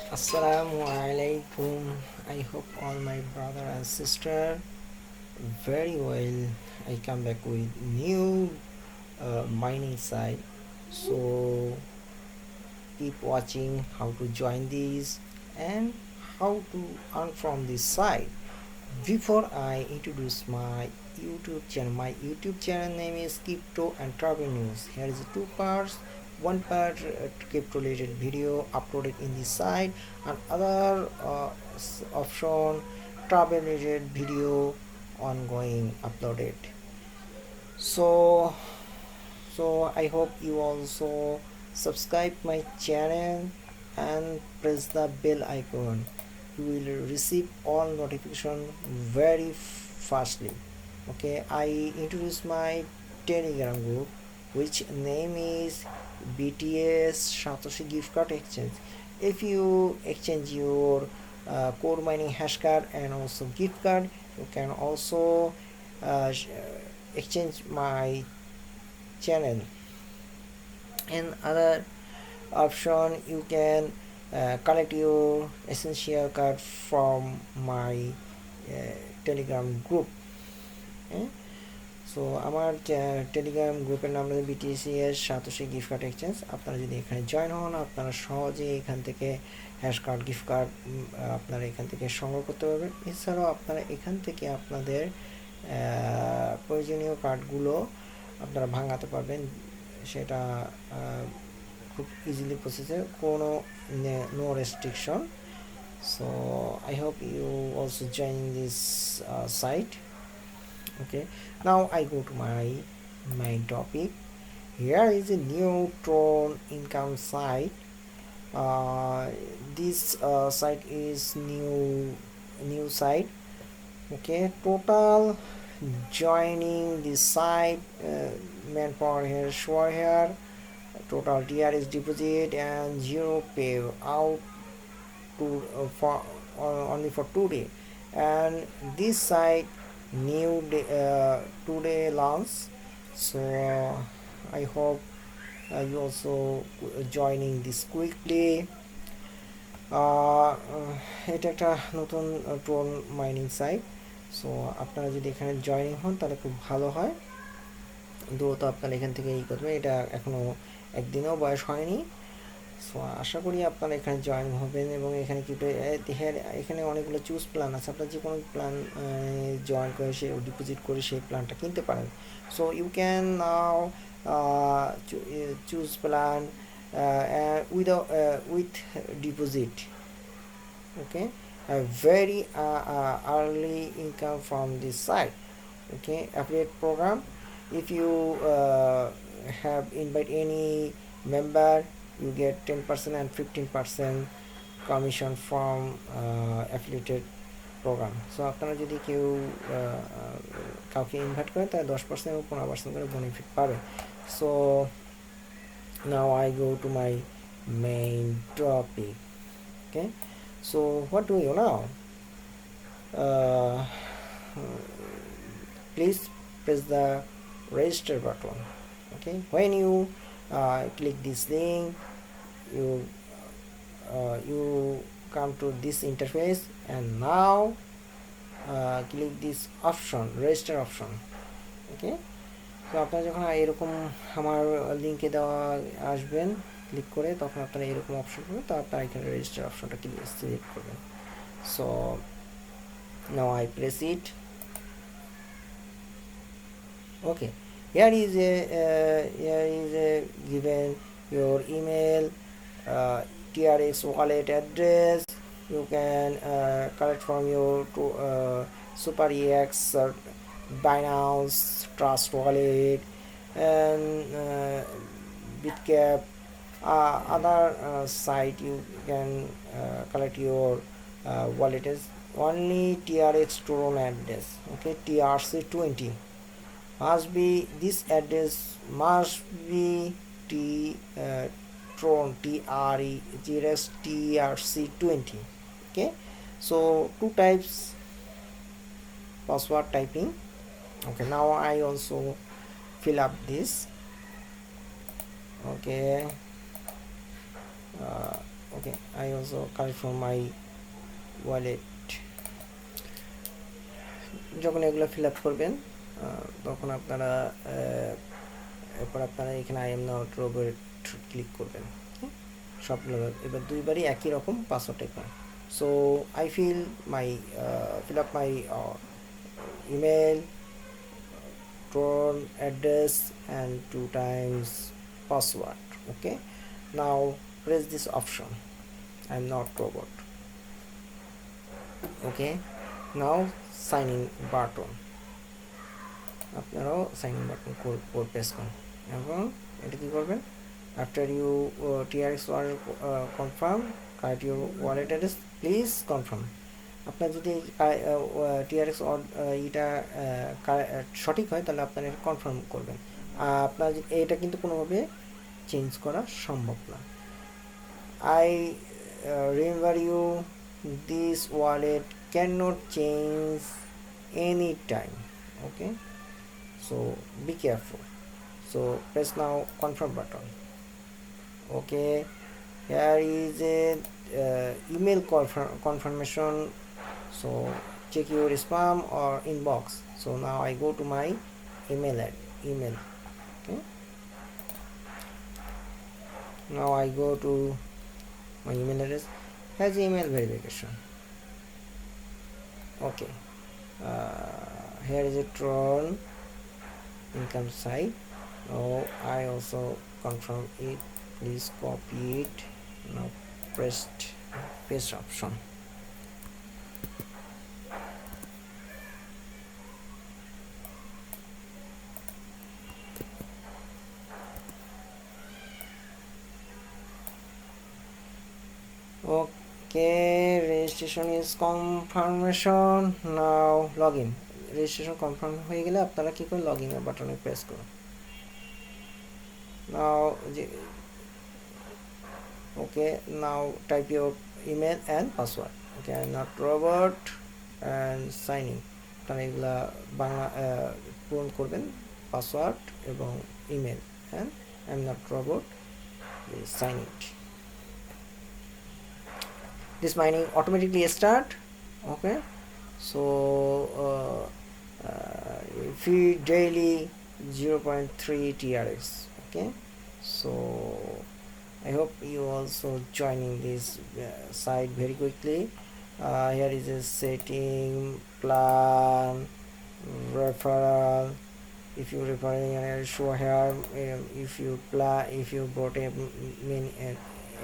Assalamu alaikum. I hope all my brother and sister very well. I come back with new mining site. So keep watching how to join these and how to earn from this site. Before I introduce my YouTube channel name is Crypto and Travel News. Here is two parts. One part crypto related video uploaded in this site, and other option travel related video ongoing uploaded. So I hope you also subscribe my channel and press the bell icon. You will receive all notification very fastly. Okay, I introduce my Telegram group, which name is BTS Satoshi gift card exchange. If you exchange your core mining hash card and also gift card, you can also exchange my channel. And other option, you can collect your essential card from my telegram group. So আমার Telegram গ্রুপের নাম হলো BTCs satoshi gift card exchange. আপনারা যদি এখানে join হন, আপনারা সহজেই এখান থেকে হ্যাশ কার্ড গিফট কার্ড আপনারা এখান থেকে সংগ্রহ করতে পারবেন। এছাড়াও আপনারা এখান থেকে আপনাদের প্রয়োজনীয় কার্ডগুলো আপনারা ভাঙাতে পারবেন, সেটা খুব ইজিলি প্রসেসে, কোনো no restriction. So I hope you also join this site. Okay, now I go to my main topic. Here is a new Tron income site. This site is new site. Okay, total joining this site, manpower here, show here, total TRX deposit and zero pay out to for only for 2 days. And this site new day, today launch. So I hope you also joining this quickly. এটা একটা নতুন Tron mining site. So আপনারা যদি এখানে joining হন তাহলে খুব ভালো হয়, দ্রুত আপনারা এখান থেকে এই করবেন। এটা এখনও একদিনও বয়স হয়নি। সো আশা করি আপনারা এখানে জয়েন হবেন এবং এখানে এখানে অনেকগুলো চুজ প্ল্যান আছে। আপনারা যে কোনো প্ল্যান জয়েন করে সে ডিপোজিট করে সেই প্ল্যানটা কিনতে পারেন। So you can now choose plan with deposit. Okay, a very early income from this site. Okay, affiliate program. If you have invite any member, you get 10% and 15% commission from affiliated program. So আপনারা যদি কেউ কাউকে invite করেন তাহলে 10% এবং 15% করে benefit পাবে। So now I go to my main topic. Okay, so what do you know? Please press the register button. Okay, when you click this link, you come to this interface, and now click this option, register option. Okay, তো আপনারা যখন এরকম আমার লিঙ্কে দেওয়া আসবেন click করে, তখন আপনারা এরকম অপশন পাবেন, তো আপনারা এখানে রেজিস্টার অপশনটা সিলেক্ট করবেন। So now I press it. Okay, here is a given your email, TRX wallet address. You can collect from your Super EX, Binance, Trust Wallet, and Bitcap. Other site you can collect your wallet is only TRX Tron address. Okay, TRC20 must be, this address must be Tron TRC20. Okay, so two types password typing. Okay, now I also fill up this. Okay, okay, I also collect from my wallet. যখন এগুলো fill up করবেন তখন আপনারা এরপর আপনারা এখানে I am not robot click করবেন, সবগুলো এবার দুইবারই একই রকম পাসওয়ার্ড টাইপ করেন। So I fill up my email, Tron address and 2 times password. Okay, now press this option, I'm not robot. Okay, now signing button, আপনারাও সাইন ইন বাটন প্রেস করুন। এখন এটা কী করবেন, after you TRX wallet confirm, correct your wallet address, please confirm. আপনার যদি TRX এটা সঠিক হয় তাহলে আপনার এটা কনফার্ম করবেন। আপনার এটা কিন্তু কোনোভাবে চেঞ্জ করা সম্ভব না। I remember you, this wallet can not change any time. Okay, so be careful. So press now confirm button. Okay, here is a email confirmation, so check your spam or inbox. So now I go to my email. Okay, now I go to my email address, has email verification. Okay, here is a Tron-income site. Now I also confirm it, please copy it. Now paste option. Okay, registration is confirmation. Now login. Registration confirm হয়ে গেলে আপনারা কী করে log ইনের বাটনে press করুন। নাও okay, now type your email and password. Okay, I'm not robot and signing. আপনারা এগুলা বাংলা পূরণ করবেন, পাসওয়ার্ড এবং email, and I'm not robot, sign it. This mining automatically start. Okay, so fee daily 0.3 TRX. Okay, so I hope you also joining this site very quickly. Here is a setting, plan, referral. If you referring, show here, if you bought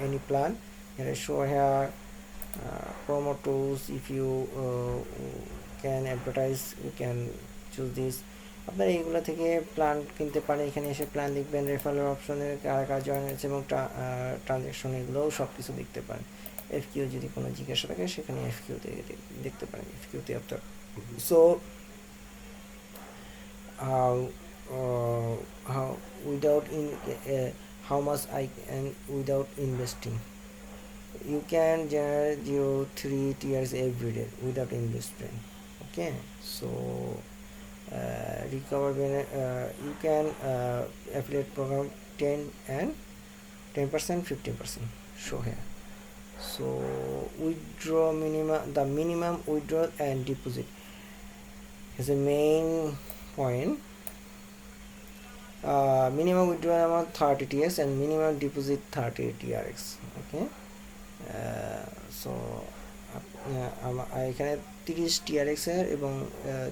any plan, here show here. Promo tools, if you can advertise, you can choose this. আপনারা এইগুলো থেকে plan কিনতে পারেন, এখানে এসে plan লিখবেন, referral অপশনে কারা জয়েন হয়েছে এবং ট্রানজ্যাকশন এগুলোও সব কিছু দেখতে পারেন। FQ যদি কোনো জিজ্ঞাসা থাকে সেখানে FQ তে দেখতে পারেন, FQ তে আপনার। So how much I can without investing. You can generate your 3 tiers every day without investment. Okay, so recover you can affiliate program 10 and 10%, 15% show here. So withdraw the minimum withdrawal and deposit is a main point. Minimum withdrawal amount 30 TRX and minimum deposit 30 TRX. Okay, so এখানে 30 TRX এর এবং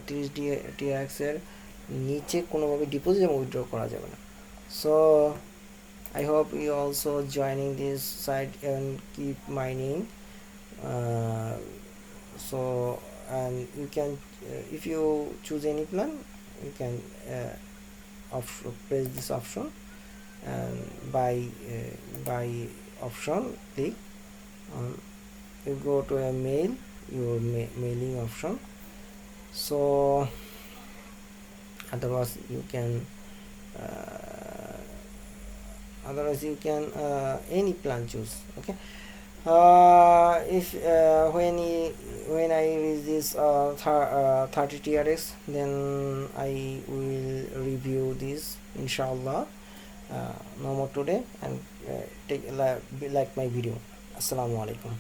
30 TRX এর নিচে কোনোভাবে deposit এবং withdraw করা যাবে না। So I hope you also joining this site and keep mining. So and you can if you choose any plan, you can press this option and buy option, click. You go to a mail, your mailing option. So otherwise you can any plan choose. Okay, if when I reach this 30 TRX, then I will review this inshallah. No more today, and take like my video. আসসালামু আলাইকুম।